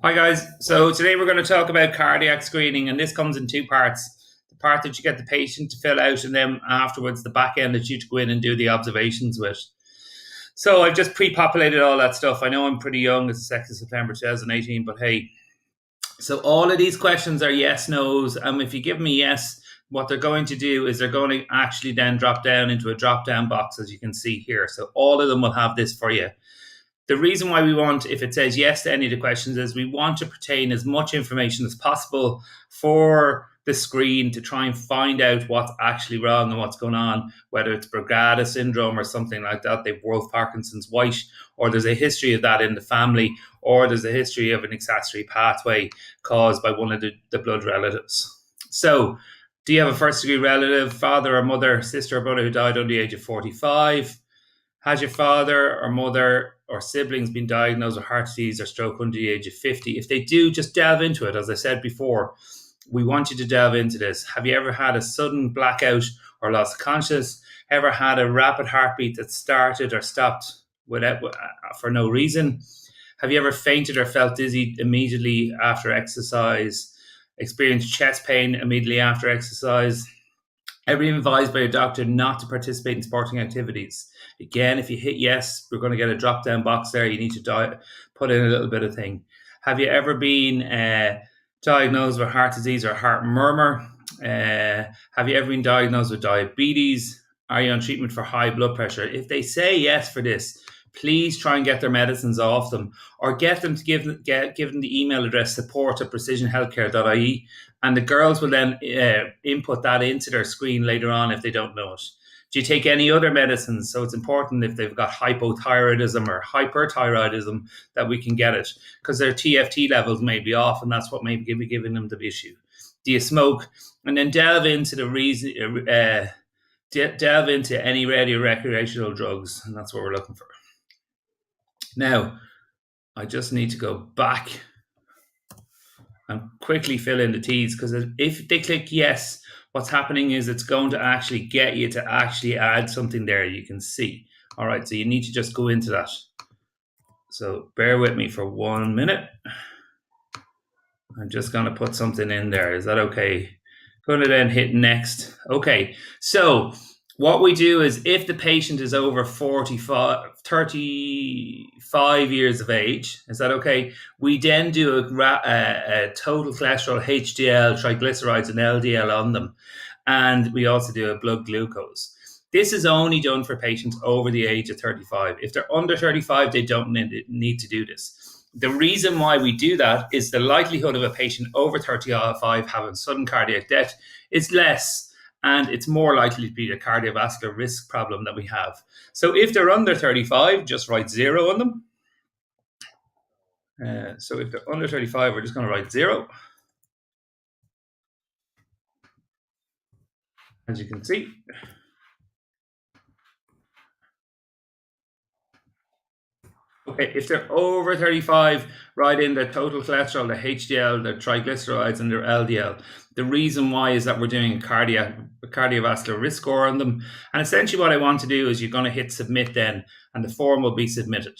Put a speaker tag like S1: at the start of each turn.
S1: Hi guys, so today we're going to talk about cardiac screening, and this comes in two parts. The part that you get the patient to fill out, and then afterwards the back end that you to go in and do the observations with. So I've just pre-populated all that stuff. I know I'm pretty young, it's the 2nd of September 2018, but hey. So all of these questions are yes, no's, and if you give me yes, what they're going to do is they're going to actually then drop down into a drop-down box, as you can see here. So all of them will have this for you. The reason why we want, if it says yes to any of the questions, is we want to pertain as much information as possible for the screen to try and find out what's actually wrong and what's going on, whether it's Brugada syndrome or something like that, they've Wolff Parkinson's White, or there's a history of that in the family, or there's a history of an accessory pathway caused by one of the blood relatives. So, do you have a first degree relative, father or mother, sister or brother who died under the age of 45? Has your father or mother or siblings been diagnosed with heart disease or stroke under the age of 50? If they do, just delve into it. As I said before, we want you to delve into this. Have you ever had a sudden blackout or loss of consciousness? Ever had a rapid heartbeat that started or stopped for no reason? Have you ever fainted or felt dizzy immediately after exercise? Experienced chest pain immediately after exercise? Ever been advised by your doctor not to participate in sporting activities? Again, if you hit yes, we're going to get a drop-down box there. You need to put in a little bit of thing. Have you ever been diagnosed with heart disease or heart murmur? Have you ever been diagnosed with diabetes? Are you on treatment for high blood pressure? If they say yes for this, please try and get their medicines off them, or get them to give them the email address support@precisionhealthcare.ie, and the girls will then input that into their screen later on if they don't know it. Do you take any other medicines? So it's important if they've got hypothyroidism or hyperthyroidism that we can get it, because their TFT levels may be off, and that's what may be giving them the issue. Do you smoke? And then delve into the reason. Delve into any recreational drugs, and that's what we're looking for. Now, I just need to go back and quickly fill in the T's, because if they click yes, what's happening is it's going to actually get you to actually add something there, you can see. All right, so you need to just go into that. So bear with me for 1 minute. I'm just going to put something in there. Is that okay? Going to then hit next. Okay, so what we do is if the patient is over 35 years of age, is that okay? We then do a total cholesterol, HDL, triglycerides, and LDL on them. And we also do a blood glucose. This is only done for patients over the age of 35. If they're under 35, they don't need to do this. The reason why we do that is the likelihood of a patient over 35 having sudden cardiac death is less, and it's more likely to be a cardiovascular risk problem that we have. So if they're under 35, just write 0 on them. So if they're under 35, we're just going to write 0. As you can see. Okay, if they're over 35, write in their total cholesterol, their HDL, their triglycerides, and their LDL. The reason why is that we're doing a cardiovascular risk score on them. And essentially what I want to do is you're going to hit submit then, and the form will be submitted.